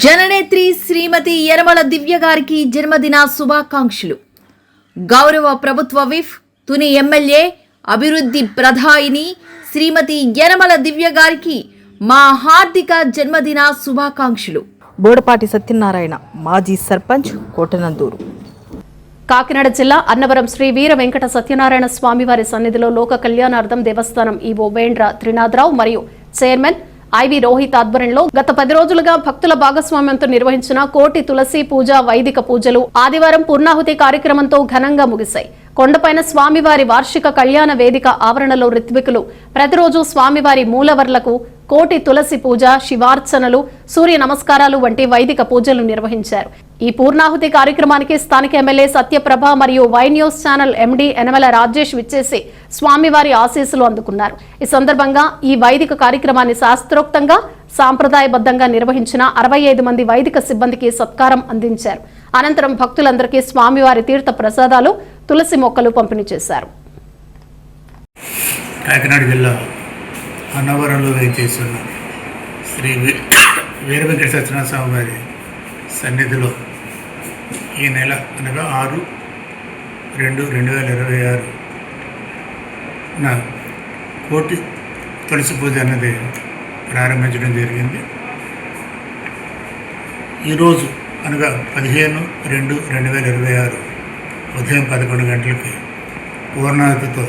జననేత్రి శ్రీమతి యనమల దివ్య గారికి జన్మదిన శుభాకాంక్షలు. గౌరవ ప్రభుత్వ విప్, తుని ఎమ్మెల్యే, అభివృద్ధి ప్రధాయిని శ్రీమతి యనమల దివ్య గారికి మా హార్దిక జన్మదిన శుభాకాంక్షలు. బోడపాటి సత్యనారాయణ, మాజీ సర్పంచ్, కోటనందూరు. కాకినాడ జిల్లా అన్నవరం శ్రీ వీర వెంకట సత్యనారాయణ స్వామివారి సన్నిధిలో లోక కళ్యాణార్థం దేవస్థానం ఈవో వేండ్ర త్రినాథరావు మరియు చైర్మన్ ఐవి రోహిత్ ఆధ్వర్యంలో గత 10 రోజులుగా భక్తుల భాగస్వామ్యంతో నిర్వహించిన కోటి తులసి పూజ, వైదిక పూజలు ఆదివారం పూర్ణాహుతి కార్యక్రమంతో ఘనంగా ముగిశాయి. కొండపైన స్వామివారి వార్షిక కళ్యాణ వేదిక ఆవరణలో ఋత్వికులు ప్రతిరోజు స్వామివారి మూలవర్లకు కోటి తులసి పూజ, శివార్చనలు, సూర్య నమస్కారాలు వంటి వైదిక పూజలు నిర్వహించారు. ఈ పూర్ణాహుతి కార్యక్రమానికి స్థానిక ఎమ్మెల్యే సత్యప్రభ మరియు Y news channel MD Yanamala Rajesh విచ్చేసి స్వామివారి ఆశీస్సులు అందుకున్నారు. ఈ సందర్భంగా ఈ వైదిక కార్యక్రమాన్ని శాస్త్రోక్తంగా సాంప్రదాయబద్ధంగా నిర్వహించిన 65 మంది వైదిక సిబ్బందికి సత్కారం అందించారు. అనంతరం భక్తులందరికీ స్వామివారి తీర్థ ప్రసాదాలు, తులసి మొక్కలు పంపిణీ చేశారు. కాకినాడ జిల్లా అన్నవరంలో వేచేస్తున్న శ్రీ వీర వెంకట సత్యనారాయణ స్వామి వారి సన్నిధిలో ఈ నెల అనగా 6/2/2026 నా కోటి తులసి పూజ అనేది ప్రారంభించడం జరిగింది. ఈరోజు అనగా 15/2/2026 ఉదయం 11 గంటలకి పూర్ణాహుతితో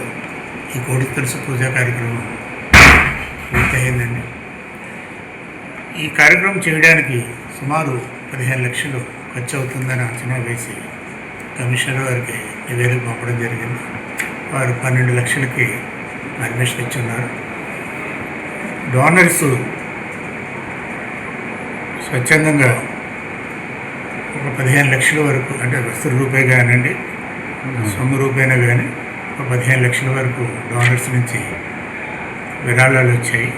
ఈ కోటి తులసి పూజా కార్యక్రమం పూర్తయిందండి. ఈ కార్యక్రమం చేయడానికి సుమారు 15 లక్షలు ఖర్చు అవుతుందని అంచనా వేసి కమిషనర్ వారికి నివేదిక పంపడం జరిగింది. వారు 12 లక్షలకి పర్మిషన్ ఇచ్చున్నారు. డోనర్స్ స్వచ్ఛందంగా ఒక 15 లక్షల వరకు, అంటే వస్తు రూపాయి కానివ్వండి, సొమ్ము రూపాయినా కానీ ఒక 15 లక్షల వరకు డోనర్స్ నుంచి విరాళాలు వచ్చాయి.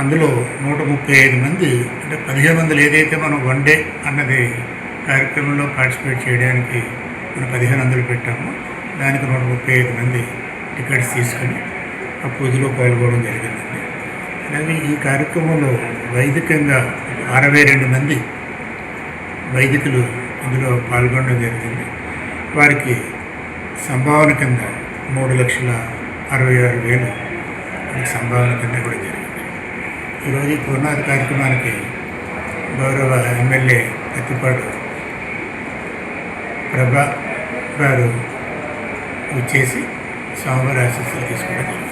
అందులో 135 మంది, అంటే 1500 ఏదైతే మనం వన్ డే అన్నది కార్యక్రమంలో పార్టిసిపేట్ చేయడానికి మనం 1500 పెట్టామో దానికి 135 మంది టికెట్స్ తీసుకొని ఆ పూజలో పాల్గొనడం జరిగిందండి. అలాగే ఈ కార్యక్రమంలో వైదికంగా 62 మంది వైదికులు ఇందులో పాల్గొనడం జరిగింది. వారికి సంభావన కింద 3,66,000 సంభావన కింద కూడా జరిగింది. ఈరోజు ఈ పూర్ణాహుతి కార్యక్రమానికి గౌరవ ఎమ్మెల్యే అత్తిపాడు ప్రభా గారు వచ్చేసి స్వామివారి ఆశీస్సులు తీసుకోవడం జరిగింది.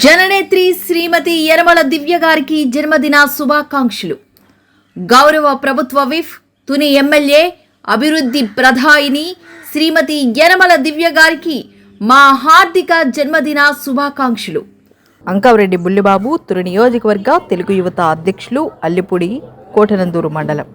జననేత్రి శ్రీమతి యనమల దివ్య గారికి జన్మదిన శుభాకాంక్షలు. గౌరవ ప్రభుత్వ విప్, తుని ఎమ్మెల్యే, అభివృద్ధి ప్రధాయిని శ్రీమతి యనమల దివ్య గారికి మా హార్దిక జన్మదిన శుభాకాంక్షలు. అంకారెడ్డి బుల్లిబాబు, తుని నియోజకవర్గ తెలుగు యువత అధ్యక్షులు, అల్లిపూడి, కోటనందూరు మండలం.